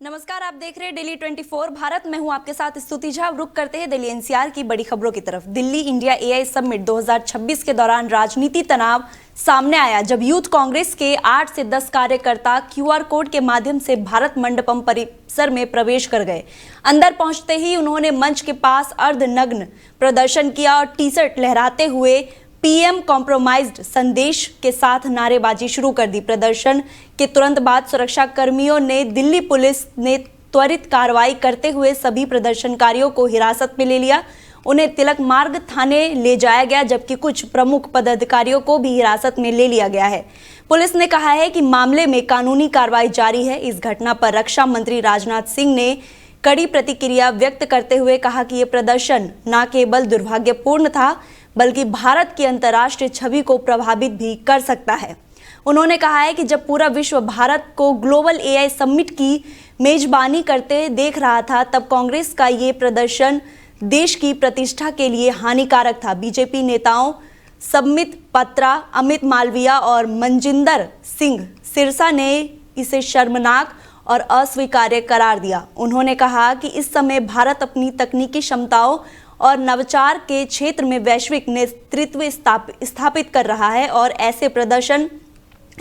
नमस्कार, आप देख रहे हैं डेली 24 भारत। मैं हूं आपके साथ स्तुति झा। रुक करते हैं दिल्ली एनसीआर की बड़ी खबरों की तरफ। दिल्ली इंडिया एआई समिट 2026 के दौरान राजनीति तनाव सामने आया जब यूथ कांग्रेस के 8 से 10 कार्यकर्ता क्यूआर कोड के माध्यम से भारत मंडपम परिसर में प्रवेश कर गए। अंदर पहुंचते ही उन्होंने मंच के पास अर्धनग्न प्रदर्शन किया और टी शर्ट लहराते हुए पीएम कॉम्प्रोमाइज्ड संदेश के साथ नारेबाजी शुरू कर दी। प्रदर्शन के तुरंत बाद सुरक्षा कर्मियों ने दिल्ली पुलिस ने त्वरित कार्रवाई करते हुए सभी प्रदर्शनकारियों को हिरासत में ले लिया। उन्हें तिलक मार्ग थाने ले जाया गया, जबकि कुछ प्रमुख पदाधिकारियों को भी हिरासत में ले लिया गया है। पुलिस ने कहा है कि मामले में कानूनी कार्रवाई जारी है। इस घटना पर रक्षा मंत्री राजनाथ सिंह ने कड़ी प्रतिक्रिया व्यक्त करते हुए कहा कि यह प्रदर्शन न केवल दुर्भाग्यपूर्ण था बल्कि भारत की अंतर्राष्ट्रीय छवि को प्रभावित भी कर सकता है। उन्होंने कहा है कि जब पूरा विश्व भारत को ग्लोबल एआई समिट की मेजबानी करते देख रहा था, तब कांग्रेस का ये प्रदर्शन देश की प्रतिष्ठा के लिए हानिकारक था। बीजेपी नेताओं संबित पात्रा, अमित मालविया और मनजिंदर सिंह सिरसा ने इसे शर्मनाक और अस्वीकार्य करार दिया। उन्होंने कहा कि इस समय भारत अपनी तकनीकी क्षमताओं और नवाचार के क्षेत्र में वैश्विक नेतृत्व स्थापित कर रहा है और ऐसे प्रदर्शन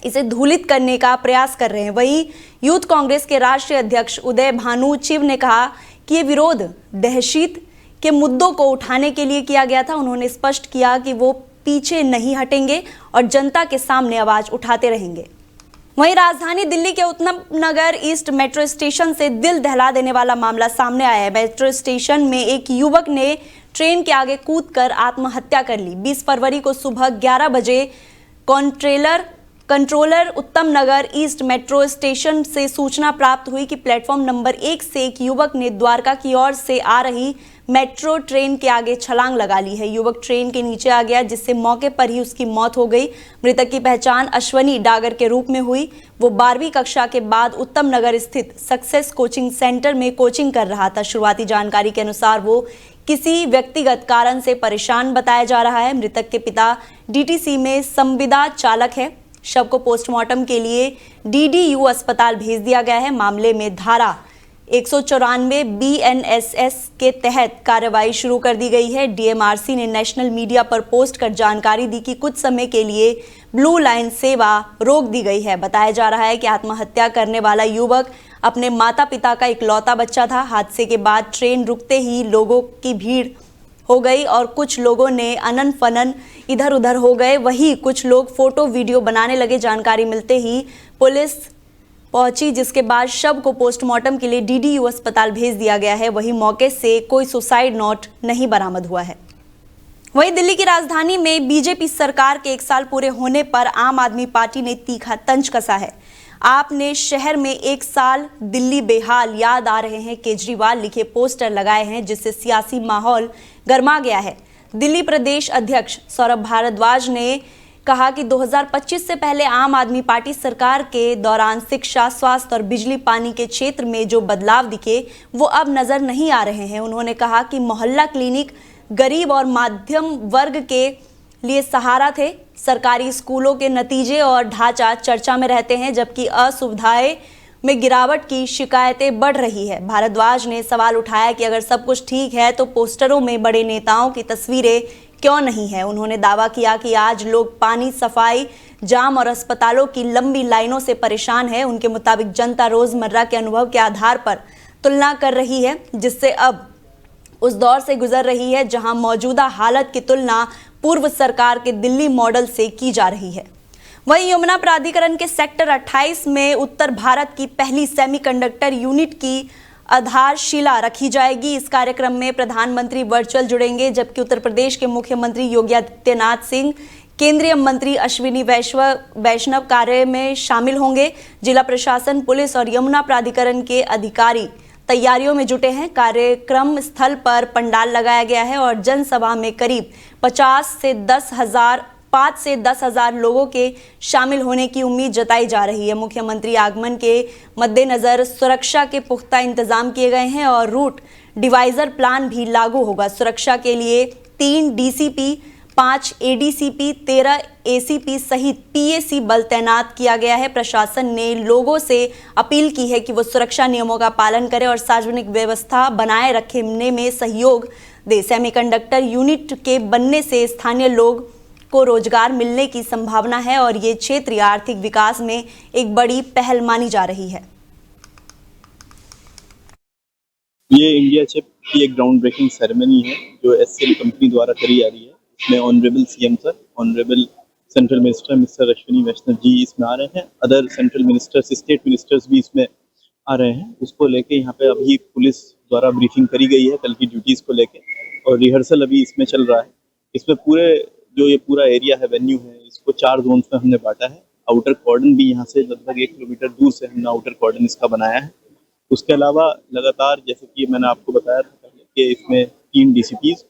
इसे धूलित करने का प्रयास कर रहे हैं। वहीं यूथ कांग्रेस के राष्ट्रीय अध्यक्ष उदय भानु चिव ने कहा कि ये विरोध दहशत के मुद्दों को उठाने के लिए किया गया था। उन्होंने स्पष्ट किया कि वो पीछे नहीं हटेंगे और जनता के सामने आवाज उठाते रहेंगे। वहीं राजधानी दिल्ली के उत्तम नगर ईस्ट मेट्रो स्टेशन से दिल दहला देने वाला मामला सामने आया है। मेट्रो स्टेशन में एक युवक ने ट्रेन के आगे कूदकर आत्महत्या कर ली। 20 फरवरी को सुबह 11 बजे कंट्रोलर उत्तम नगर ईस्ट मेट्रो स्टेशन से सूचना प्राप्त हुई कि प्लेटफॉर्म नंबर 1 से एक युवक ने द्वारका की ओर से आ रही मेट्रो ट्रेन के आगे छलांग लगा ली है। युवक ट्रेन के नीचे आ गया, जिससे मौके पर ही उसकी मौत हो गई। मृतक की पहचान अश्वनी डागर के रूप में हुई। वो 12वीं कक्षा के बाद उत्तम नगर स्थित सक्सेस कोचिंग सेंटर में कोचिंग कर रहा था। शुरुआती जानकारी के अनुसार वो किसी व्यक्तिगत कारण से परेशान बताया जा रहा है। मृतक के पिता डीटीसी में संविदा चालक है। शव को पोस्टमार्टम के लिए डीडीयू अस्पताल भेज दिया गया है। मामले में धारा 194 बीएनएसएस के तहत कार्रवाई शुरू कर दी गई है। डीएमआरसी ने नेशनल मीडिया पर पोस्ट कर जानकारी दी कि कुछ समय के लिए ब्लू लाइन सेवा रोक दी गई है। बताया जा रहा है कि आत्महत्या करने वाला युवक अपने माता पिता का इकलौता बच्चा था। हादसे के बाद ट्रेन रुकते ही लोगों की भीड़ हो गई और कुछ लोगों ने अनन फनन इधर उधर हो गए। वहीं कुछ लोग फोटो वीडियो बनाने लगे। जानकारी मिलते ही पुलिस पहुंची, जिसके बाद शव को पोस्टमार्टम के लिए डीडीयू अस्पताल भेज दिया गया है। वहीं मौके से कोई सुसाइड नोट नहीं बरामद हुआ है। वहीं दिल्ली की राजधानी में बीजेपी सरकार के 1 साल पूरे होने पर आम आदमी पार्टी ने तीखा तंज कसा है। आपने शहर में 1 साल दिल्ली बेहाल, याद आ रहे हैं केजरीवाल लिखे पोस्टर लगाए हैं, जिससे सियासी माहौल गर्मा गया है। दिल्ली प्रदेश अध्यक्ष सौरभ भारद्वाज ने कहा कि 2025 से पहले आम आदमी पार्टी सरकार के दौरान शिक्षा, स्वास्थ्य और बिजली पानी के क्षेत्र में जो बदलाव दिखे वो अब नजर नहीं आ रहे हैं। उन्होंने कहा कि मोहल्ला क्लिनिक गरीब और मध्यम वर्ग के लिए सहारा थे। सरकारी स्कूलों के नतीजे और ढांचा चर्चा में रहते हैं, जबकि असुविधाएं में गिरावट की शिकायतें बढ़ रही है। भारद्वाज ने सवाल उठाया कि अगर सब कुछ ठीक है तो पोस्टरों में बड़े नेताओं की तस्वीरें क्यों नहीं है। उन्होंने दावा किया कि आज लोग पानी, सफाई, जाम और अस्पतालों की लंबी लाइनों से परेशान है। उनके मुताबिक जनता रोजमर्रा के अनुभव के आधार पर तुलना कर रही है, जिससे अब उस दौर से गुजर रही है जहां मौजूदा हालत की तुलना पूर्व सरकार के दिल्ली मॉडल से की जा रही है। वहीं यमुना प्राधिकरण के सेक्टर 28 में उत्तर भारत की पहली सेमीकंडक्टर यूनिट की आधारशिला रखी जाएगी। इस कार्यक्रम में प्रधानमंत्री वर्चुअल जुड़ेंगे, जबकि उत्तर प्रदेश के मुख्यमंत्री योगी आदित्यनाथ सिंह, केंद्रीय मंत्री अश्विनी वैष्णव कार्य में शामिल होंगे। जिला प्रशासन, पुलिस और यमुना प्राधिकरण के अधिकारी तैयारियों में जुटे हैं। कार्यक्रम स्थल पर पंडाल लगाया गया है और जनसभा में करीब 5 से 10 हजार लोगों के शामिल होने की उम्मीद जताई जा रही है। मुख्यमंत्री आगमन के मद्देनजर सुरक्षा के पुख्ता इंतजाम किए गए हैं और रूट डिवाइजर प्लान भी लागू होगा। सुरक्षा के लिए 3 डीसीपी, 5 एडीसीपी, 13 एसीपी सहित पीएसी बल तैनात किया गया है। प्रशासन ने लोगों से अपील की है कि वो सुरक्षा नियमों का पालन करें और सार्वजनिक व्यवस्था बनाए रखने में सहयोग दे। सेमीकंडक्टर यूनिट के बनने से स्थानीय लोग को रोजगार मिलने की संभावना है और ये क्षेत्रीय आर्थिक विकास में एक बड़ी पहल मानी जा रही है। ये इंडिया चिप की एक ग्राउंड ब्रेकिंग सेरेमनी है जो एससीएल कंपनी द्वारा करी जा रही है। इसमें honourable CM sir, honourable central minister mister Ashwini Vaishnaw ji इसमें आ रहे हैं। Other central ministers, state ministers भी इसमें आ रहे हैं। उसको लेके यहाँ पे अभी पुलिस द्वारा ब्रीफिंग करी गई है कल की ड्यूटीज को लेके, और रिहर्सल अभी इसमें चल रहा है। इसमें ये पूरा एरिया है, वेन्यू है, इसको 4 जोन्स में हमने बांटा है। आउटर कॉर्डन भी यहाँ से लगभग 1 किलोमीटर दूर से हमने आउटर कॉर्डन इसका बनाया है। उसके अलावा लगातार, जैसे कि मैंने आपको बताया था पहले, कि इसमें 3 डीसीपीज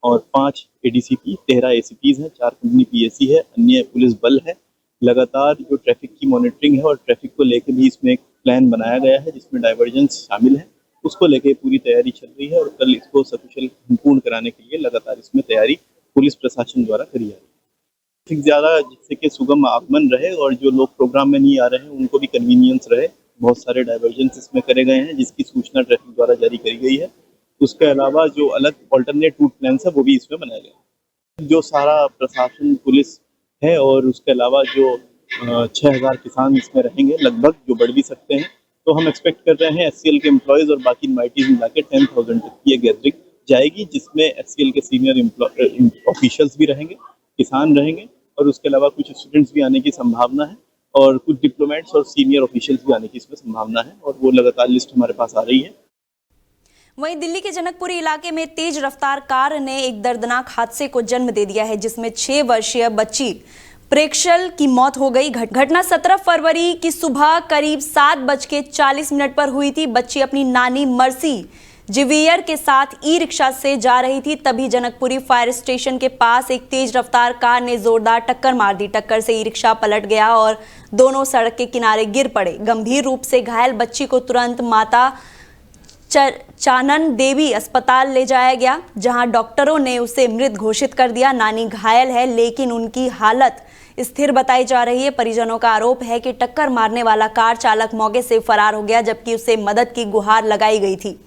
और 5 एडीसीपी, 13 एसीपीज हैं, 4 कंपनी पीएसी है, अन्य पुलिस बल है। लगातार जो ट्रैफिक की मॉनिटरिंग है और ट्रैफिक को लेके भी इसमें एक प्लान बनाया गया है जिसमें डाइवर्जेंस शामिल है। उसको लेके पूरी तैयारी चल रही है और कल इसको सकुशल संपूर्ण कराने के लिए लगातार इसमें तैयारी पुलिस प्रशासन द्वारा करी जा रही है। ज़्यादा जिससे कि सुगम आगमन रहे और जो लोग प्रोग्राम में नहीं आ रहे हैं उनको भी कन्वीनियंस रहे। बहुत सारे डाइवर्जेंस इसमें करे गए हैं जिसकी सूचना ट्रैफिक द्वारा जारी करी गई है। उसके अलावा जो अलग ऑल्टरनेट रूट प्लान है वो भी इसमें बनाया गया है। जो सारा प्रशासन, पुलिस है और उसके अलावा जो 6000 किसान इसमें रहेंगे लगभग, जो बढ़ भी सकते हैं। तो हम एक्सपेक्ट कर रहे हैं एससीएल के एम्प्लॉयज़ और बाकी इनवाइटीज मिला के 10,000 तक की ये गैदरिंग जाएगी, जिसमें एससीएल के सीनियर ऑफिशियल्स भी रहेंगे, किसान रहेंगे और उसके अलावा कुछ स्टूडेंट्स भी आने की संभावना है और कुछ डिप्लोमेट्स और सीनियर ऑफिशियल्स भी आने की इसमें संभावना है और वो लगातार लिस्ट हमारे पास आ रही है। वहीं दिल्ली के जनकपुरी इलाके में तेज रफ्तार कार ने एक दर्दनाक हादसे को जन्म दे दिया है जिसमें 6 वर्षीय बच्ची प्रेक्षल की मौत हो गई। घटना 17 फरवरी की सुबह करीब 7:40 पर हुई थी। बच्ची अपनी नानी मर्सी जिवियर के साथ ई रिक्शा से जा रही थी, तभी जनकपुरी फायर स्टेशन के पास एक तेज रफ्तार कार ने जोरदार टक्कर मार दी। टक्कर से ई रिक्शा पलट गया और दोनों सड़क के किनारे गिर पड़े। गंभीर रूप से घायल बच्ची को तुरंत माता चानन देवी अस्पताल ले जाया गया, जहां डॉक्टरों ने उसे मृत घोषित कर दिया। नानी घायल है लेकिन उनकी हालत स्थिर बताई जा रही है। परिजनों का आरोप है कि टक्कर मारने वाला कार चालक मौके से फरार हो गया जबकि उसे मदद की गुहार लगाई गई थी।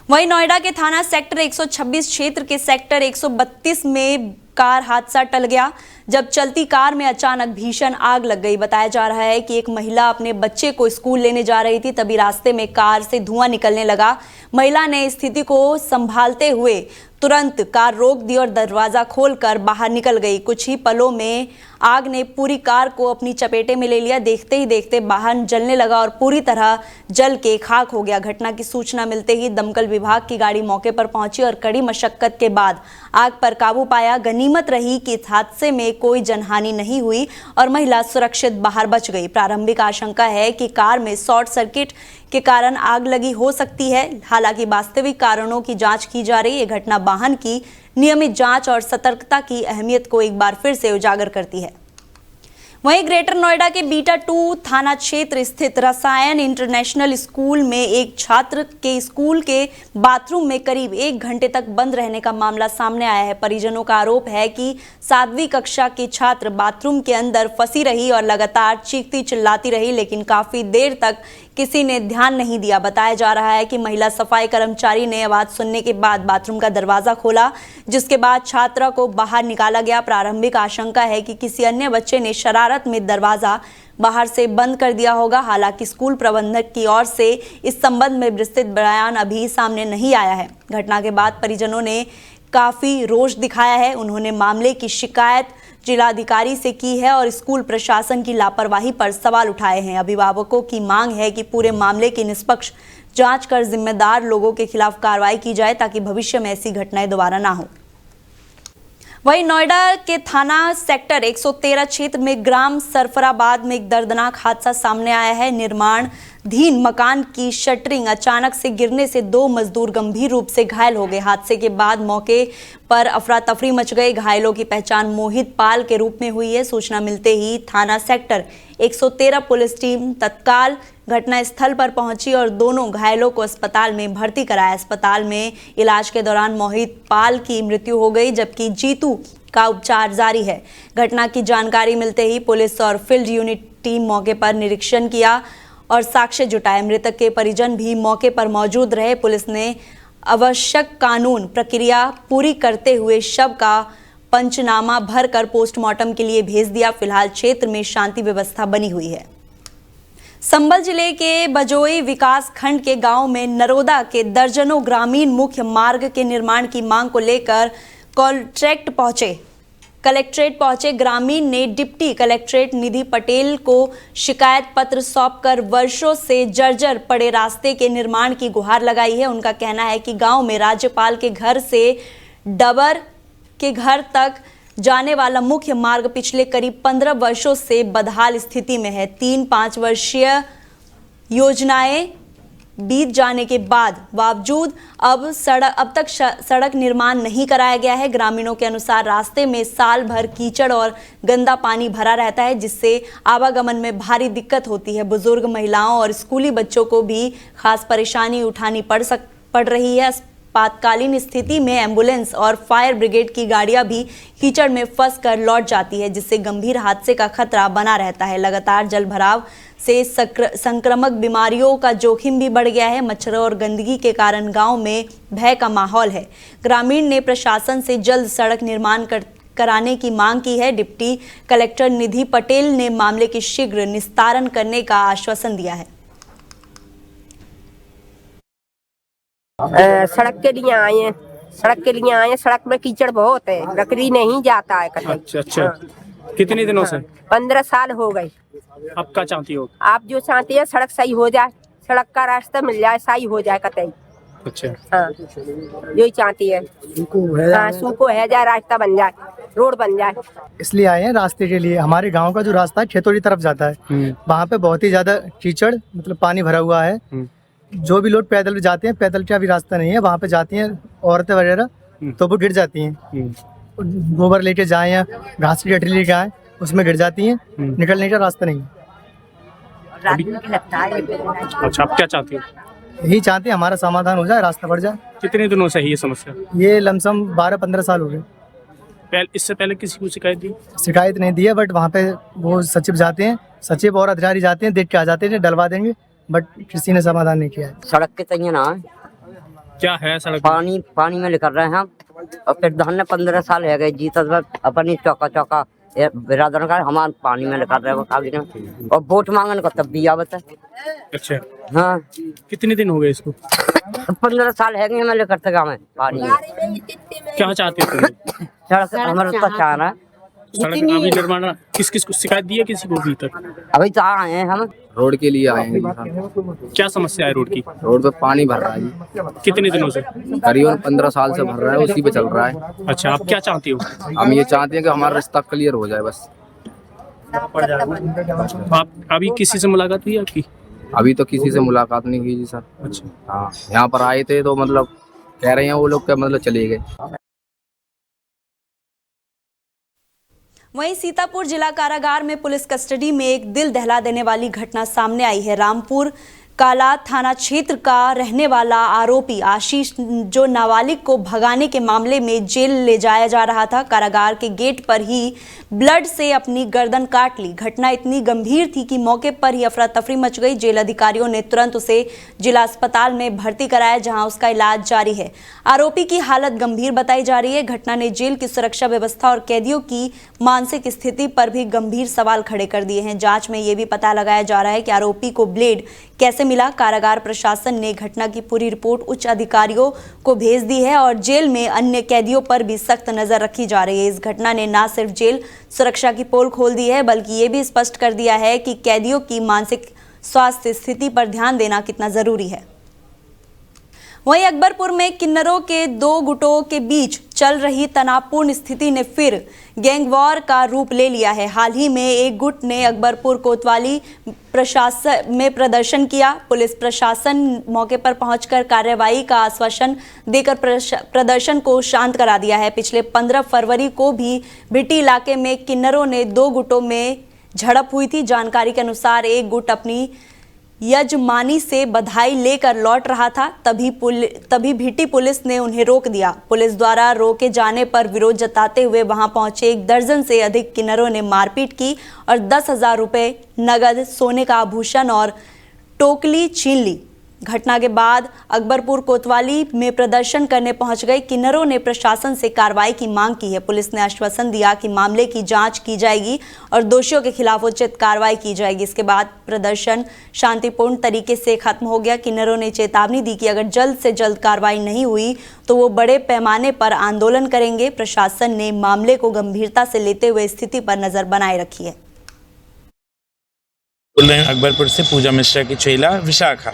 वहीं नोएडा के थाना सेक्टर 126 क्षेत्र के सेक्टर 132 में कार हादसा टल गया जब चलती कार में अचानक भीषण आग लग गई। बताया जा रहा है कि एक महिला अपने बच्चे को स्कूल लेने जा रही थी, तभी रास्ते में कार से धुआं निकलने लगा। महिला ने स्थिति को संभालते हुए तुरंत कार रोक दी और दरवाजा खोलकर बाहर निकल गई। कुछ ही पलों में आग ने पूरी कार को अपनी चपेटे में ले लिया। देखते ही देखते वाहन जलने लगा और पूरी तरह जल के खाक हो गया। घटना की सूचना मिलते ही दमकल विभाग की गाड़ी मौके पर पहुंची और कड़ी मशक्कत के बाद आग पर काबू पाया। गनीमत रही कि इस हादसे में कोई जनहानि नहीं हुई और महिला सुरक्षित बाहर बच गई। प्रारंभिक आशंका है कि कार में शॉर्ट सर्किट के कारण आग लगी हो सकती है। हालांकि वास्तविक कारणों की जांच की जा रही है। घटना वाहन की नियमित जांच और सतर्कता की अहमियत को एक बार फिर से उजागर करती है। वहीं ग्रेटर नोएडा के बीटा 2 थाना क्षेत्र स्थित रसायन इंटरनेशनल स्कूल में एक छात्र के स्कूल के बाथरूम में करीब 1 घंटे तक बंद रहने का मामला सामने आया है। परिजनों का आरोप है कि 7वीं कक्षा की छात्र बाथरूम के अंदर फंसी रही और लगातार चीखती चिल्लाती रही, लेकिन काफी देर तक किसी ने ध्यान नहीं दिया। बताया जा रहा है कि महिला सफाई कर्मचारी ने आवाज सुनने के बाद बाथरूम का दरवाजा खोला, जिसके बाद छात्रा को बाहर निकाला गया। प्रारंभिक आशंका है कि किसी अन्य बच्चे ने शरारत में दरवाजा बाहर से बंद कर दिया होगा। हालांकि स्कूल प्रबंधक की ओर से इस संबंध में विस्तृत बयान अभी सामने नहीं आया है। घटना के बाद परिजनों ने काफी रोष दिखाया है। उन्होंने मामले की शिकायत जिलाधिकारी से की है और स्कूल प्रशासन की लापरवाही पर सवाल उठाए हैं। अभिभावकों की मांग है कि पूरे मामले की निष्पक्ष जांच कर जिम्मेदार लोगों के खिलाफ कार्रवाई की जाए ताकि भविष्य में ऐसी घटनाएं दोबारा ना हो। वहीं नोएडा के थाना सेक्टर 113 क्षेत्र में ग्राम सरफराबाद में एक दर्दनाक हादसा सामने आया है। निर्माणाधीन मकान की शटरिंग अचानक से गिरने से 2 मजदूर गंभीर रूप से घायल हो गए। हादसे के बाद मौके पर अफरा तफरी मच गई। घायलों की पहचान मोहित पाल के रूप में हुई है। सूचना मिलते ही थाना सेक्टर 113 पुलिस टीम तत्काल घटना स्थल पर पहुंची और दोनों घायलों को अस्पताल में भर्ती कराया। अस्पताल में इलाज के दौरान मोहित पाल की मृत्यु हो गई जबकि जीतू का उपचार जारी है। घटना की जानकारी मिलते ही पुलिस और फील्ड यूनिट टीम मौके पर निरीक्षण किया और साक्ष्य जुटाए। मृतक के परिजन भी मौके पर मौजूद रहे। पुलिस ने आवश्यक कानून प्रक्रिया पूरी करते हुए शव का पंचनामा भरकर पोस्टमार्टम के लिए भेज दिया। फिलहाल क्षेत्र में शांति व्यवस्था बनी हुई है। संभल जिले के बजोई विकास खंड के गांव में नरोदा के दर्जनों ग्रामीण मुख्य मार्ग के निर्माण की मांग को लेकर कलेक्ट्रेट पहुंचे। ग्रामीण ने डिप्टी कलेक्ट्रेट निधि पटेल को शिकायत पत्र सौंपकर वर्षों से जर्जर पड़े रास्ते के निर्माण की गुहार लगाई है। उनका कहना है कि गांव में राज्यपाल के घर से डबर के घर तक जाने वाला मुख्य मार्ग पिछले करीब 15 वर्षों से बदहाल स्थिति में है। 3-5 वर्षीय योजनाएं बीत जाने के बावजूद अब तक सड़क निर्माण नहीं कराया गया है। ग्रामीणों के अनुसार रास्ते में साल भर कीचड़ और गंदा पानी भरा रहता है, जिससे आवागमन में भारी दिक्कत होती है। बुजुर्ग, महिलाओं और स्कूली बच्चों को भी खास परेशानी उठानी पड़ रही है। आपातकालीन स्थिति में एम्बुलेंस और फायर ब्रिगेड की गाड़ियां भी कीचड़ में फंसकर लौट जाती है, जिससे गंभीर हादसे का खतरा बना रहता है। लगातार जल भराव से संक्रामक बीमारियों का जोखिम भी बढ़ गया है। मच्छरों और गंदगी के कारण गांव में भय का माहौल है। ग्रामीण ने प्रशासन से जल्द सड़क निर्माण कराने की मांग की है। डिप्टी कलेक्टर निधि पटेल ने मामले के शीघ्र निस्तारण करने का आश्वासन दिया है। सड़क के लिए आए हैं। सड़क में कीचड़ बहुत है, लकड़ी नहीं जाता है कहीं। अच्छा। कितने दिनों से? 15 साल हो गए। आप क्या चाहती हो? आप जो चाहते हैं सड़क सही हो जाए, सड़क का रास्ता मिल जाए, सही हो जाए कतई। अच्छा। हाँ, जो ही चाहती है। सूखो है जाए, रास्ता बन जाए, रोड बन जाए। इसलिए आए हैं रास्ते के लिए। हमारे गांव का जो रास्ता है खेतों की तरफ जाता है, वहाँ पे बहुत ही ज्यादा कीचड़ मतलब पानी भरा हुआ है। जो भी लोग पैदल जाते हैं, पैदल का भी रास्ता नहीं है, वहाँ पे जाती हैं औरतें वगैरह तो वो गिर जाती हैं। गोबर लेके जाए या घास की गठरी लेके आए, उसमें गिर जाती हैं। निकलने का रास्ता नहीं है। अच्छा, आप क्या चाहती हो? यही चाहते हैं हमारा समाधान हो जाए, रास्ता बढ़ जाए। कितने दिनों से है ये समस्या? ये लमसम 12-15 साल हो गए। इससे पहले किसी को शिकायत दी? शिकायत नहीं दी है, बट वहाँ पे वो सचिव जाते हैं, सचिव और अधिकारी जाते हैं, देख के आ जाते हैं, डलवा देंगे, बट किसी ने समाधान नहीं किया है। सड़क के तैयार ना क्या है सड़क? पानी में लेकर रहे हैं हम। और फिर धान ने 15 साल है गए जीता अपनी चौका बिरादर का हमारे पानी में लेकर रहे हैं। और वोट मांगने का तब भी आवत है। अच्छा। हाँ। कितने दिन हो गए इसको? 15 साल है गए हमें लेकर तक हमें पानी में। क्या चाहते हो? सड़क हमारा तो चाह रहा है। सड़क अभी निर्माण किस को शिकायत दी है? किसी को अभी तक? अभी तो आए हैं हम। रोड के लिए आए हैं। क्या समस्या है रोड की? रोड पे पानी भर रहा है। कितने दिनों से? करीबन 15 साल से भर रहा है, उसी पे चल रहा है। अच्छा, आप क्या चाहती हो? हम ये चाहते हैं कि हमारा रास्ता क्लियर हो जाए बस। आप अभी किसी से मुलाकात हुई आपकी? अभी तो किसी से मुलाकात नहीं हुई जी सर। अच्छा। हाँ, यहाँ पर आए थे तो मतलब कह रहे हैं वो लोग मतलब चले गए। वहीं सीतापुर जिला कारागार में पुलिस कस्टडी में एक दिल दहला देने वाली घटना सामने आई है। रामपुर काला थाना क्षेत्र का रहने वाला आरोपी आशीष, जो नाबालिग को भगाने के मामले में जेल ले जाया जा रहा था, कारागार के गेट पर ही ब्लड से अपनी गर्दन काट ली। घटना इतनी गंभीर थी कि मौके पर ही अफरा तफरी मच गई। जेल अधिकारियों ने तुरंत उसे जिला अस्पताल में भर्ती कराया, जहां उसका इलाज जारी है। आरोपी की हालत गंभीर बताई जा रही है। घटना ने जेल की सुरक्षा व्यवस्था और कैदियों की मानसिक स्थिति पर भी गंभीर सवाल खड़े कर दिए हैं। जांच में यह भी पता लगाया जा रहा है कि आरोपी को ब्लेड कैसे मिला। कारागार प्रशासन ने घटना की पूरी रिपोर्ट उच्च अधिकारियों को भेज दी है और जेल में अन्य कैदियों पर भी सख्त नजर रखी जा रही है। इस घटना ने न सिर्फ जेल सुरक्षा की पोल खोल दी है, बल्कि ये भी स्पष्ट कर दिया है कि कैदियों की मानसिक स्वास्थ्य स्थिति पर ध्यान देना कितना जरूरी है। वहीं अकबरपुर में किन्नरों के दो गुटों के बीच चल रही तनावपूर्ण स्थिति ने फिर गैंगवॉर का रूप ले लिया है। हाल ही में एक गुट ने अकबरपुर कोतवाली प्रशासन में प्रदर्शन किया। पुलिस प्रशासन मौके पर पहुंचकर कार्रवाई का आश्वासन देकर प्रदर्शन को शांत करा दिया है। पिछले 15 फरवरी को भी भिट्टी इलाके में किन्नरों ने दो गुटों में झड़प हुई थी। जानकारी के अनुसार एक गुट अपनी यजमानी से बधाई लेकर लौट रहा था, तभी भीटी पुलिस ने उन्हें रोक दिया। पुलिस द्वारा रोके जाने पर विरोध जताते हुए वहां पहुंचे 1 दर्जन से अधिक किन्नरों ने मारपीट की और 10,000 रुपए नगद, सोने का आभूषण और टोकली छीन ली। घटना के बाद अकबरपुर कोतवाली में प्रदर्शन करने पहुंच गए किन्नरों ने प्रशासन से कार्रवाई की मांग की है। पुलिस ने आश्वासन दिया कि मामले की जांच की जाएगी और दोषियों के खिलाफ उचित कार्रवाई की जाएगी। इसके बाद प्रदर्शन शांतिपूर्ण तरीके से खत्म हो गया। किन्नरों ने चेतावनी दी कि अगर जल्द से जल्द कार्रवाई नहीं हुई तो वो बड़े पैमाने पर आंदोलन करेंगे। प्रशासन ने मामले को गंभीरता से लेते हुए स्थिति पर नजर बनाए रखी है। बोल रहे हैं अकबरपुर से, पूजा मिश्रा की चेला विशाखा।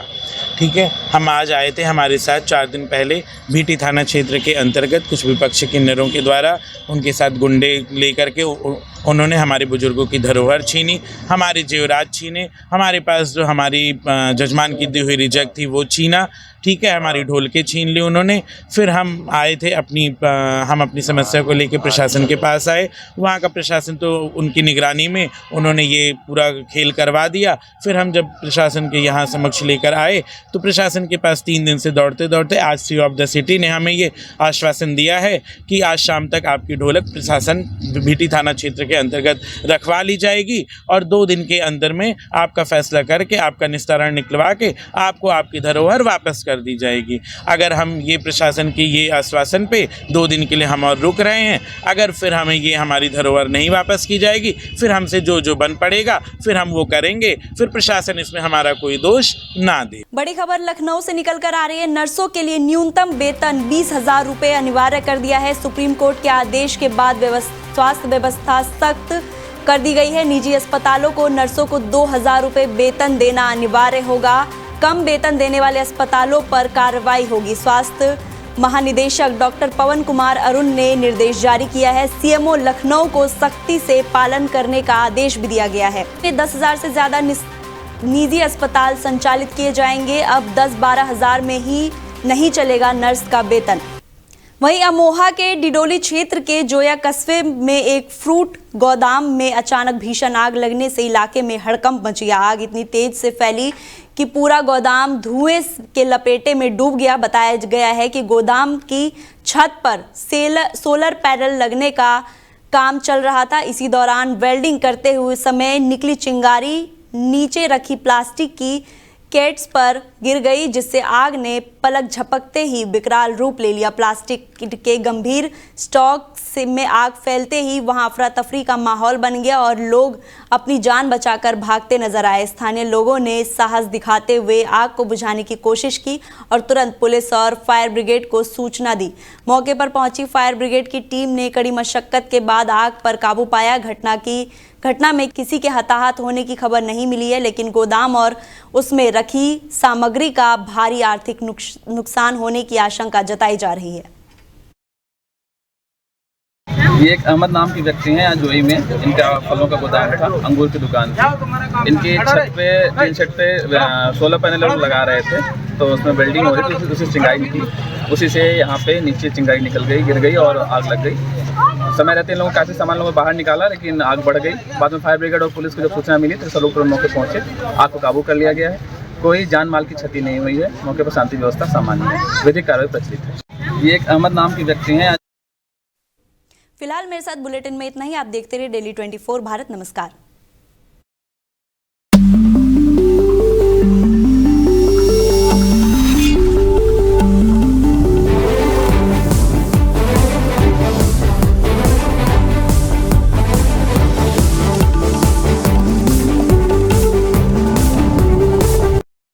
ठीक है, हम आज आए थे, हमारे साथ 4 दिन पहले भीटी थाना क्षेत्र के अंतर्गत कुछ विपक्षी किन्नरों के द्वारा उनके साथ गुंडे लेकर के उन्होंने हमारे बुजुर्गों की धरोहर छीनी, हमारे जेवरात छीने, हमारे पास जो हमारी जजमान की दी हुई रिजक थी वो छीना। ठीक है, हमारी ढोलके छीन ली उन्होंने। फिर हम आए थे हम अपनी समस्या को लेकर प्रशासन के पास आए। वहाँ का प्रशासन तो उनकी निगरानी में उन्होंने ये पूरा खेल करवा दिया। फिर हम जब प्रशासन के यहाँ समक्ष लेकर आए तो प्रशासन के पास 3 दिन से दौड़ते दौड़ते आज सी ऑफ द सिटी ने हमें ये आश्वासन दिया है कि आज शाम तक आपकी ढोलक प्रशासन भीटी थाना क्षेत्र के अंतर्गत रखवा ली जाएगी और 2 दिन के अंदर में आपका फैसला करके आपका निस्तारण निकलवा के आपको आपकी धरोहर वापस कर दी जाएगी। अगर हम ये प्रशासन के ये आश्वासन पे 2 दिन के लिए हम और रुक रहे हैं, अगर फिर हमें ये हमारी धरोहर नहीं वापस की जाएगी, फिर हमसे जो बन पड़ेगा फिर हम वो करेंगे। फिर प्रशासन इसमें हमारा कोई दोष ना दे। बड़ी खबर लखनऊ से निकल कर आ रही है। नर्सों के लिए न्यूनतम वेतन 20,000 रुपए अनिवार्य कर दिया है। सुप्रीम कोर्ट के आदेश के बाद स्वास्थ्य व्यवस्था सख्त कर दी गई है। निजी अस्पतालों को नर्सों को 2,000 रुपए वेतन देना अनिवार्य होगा। कम वेतन देने वाले अस्पतालों पर कार्रवाई होगी। स्वास्थ्य महानिदेशक डॉक्टर पवन कुमार अरुण ने निर्देश जारी किया है। सीएमओ लखनऊ को सख्ती से पालन करने का आदेश भी दिया गया है। 10,000 से ज्यादा निजी अस्पताल संचालित किए जाएंगे। अब 10-12 हज़ार में ही नहीं चलेगा नर्स का वेतन। वहीं अमोहा के डिडोली क्षेत्र के जोया कस्बे में एक फ्रूट गोदाम में अचानक भीषण आग लगने से इलाके में हड़कंप मच गया। आग इतनी तेज से फैली कि पूरा गोदाम धुएं के लपेटे में डूब गया। बताया गया है कि गोदाम की छत पर सोलर पैनल लगने का काम चल रहा था। इसी दौरान वेल्डिंग करते हुए समय निकली चिंगारी नीचे रखी प्लास्टिक की केट्स पर गिर गई, जिससे आग ने पलक झपकते ही विकराल रूप ले लिया। प्लास्टिक के गंभीर स्टॉक में आग फैलते ही वहां अफरा तफरी का माहौल बन गया और लोग अपनी जान बचाकर भागते नजर आए। स्थानीय लोगों ने साहस दिखाते हुए आग को बुझाने की कोशिश की और तुरंत पुलिस और फायर ब्रिगेड को सूचना दी। मौके पर पहुंची फायर ब्रिगेड की टीम ने कड़ी मशक्कत के बाद आग पर काबू पाया। घटना में किसी के हताहत होने की खबर नहीं मिली है, लेकिन गोदाम और उसमें रखी सामग्री का भारी आर्थिक नुकसान होने की आशंका जताई जा रही है। ये एक अहमद नाम के व्यक्ति हैं यहाँ जोई में। इनका फलों का गोदाम था, अंगूर की दुकान थी। इनकी टीन छत पे सोलर पैनल लगा रहे थे, तो उसमें वेल्डिंग हो रही थी, उसी चिंगारी निकली, उसी से यहाँ पे नीचे चिंगारी निकल गई, गिर गई और आग लग गई। समय रहते इन लोगों काफ़ी सामान लोगों को बाहर निकाला, लेकिन आग बढ़ गई। बाद में फायर ब्रिगेड और पुलिस को जब सूचना मिली तो सब लोग तुरंत मौके पहुँचे, आग को काबू कर लिया गया है। कोई जान माल की क्षति नहीं हुई है। मौके पर शांति व्यवस्था सामान्य है, विधिक कार्रवाई प्रचलित है। ये एक अहमद नाम के व्यक्ति हैं। फिलहाल मेरे साथ बुलेटिन में इतना ही। आप देखते रहिए डेली 24 भारत। नमस्कार।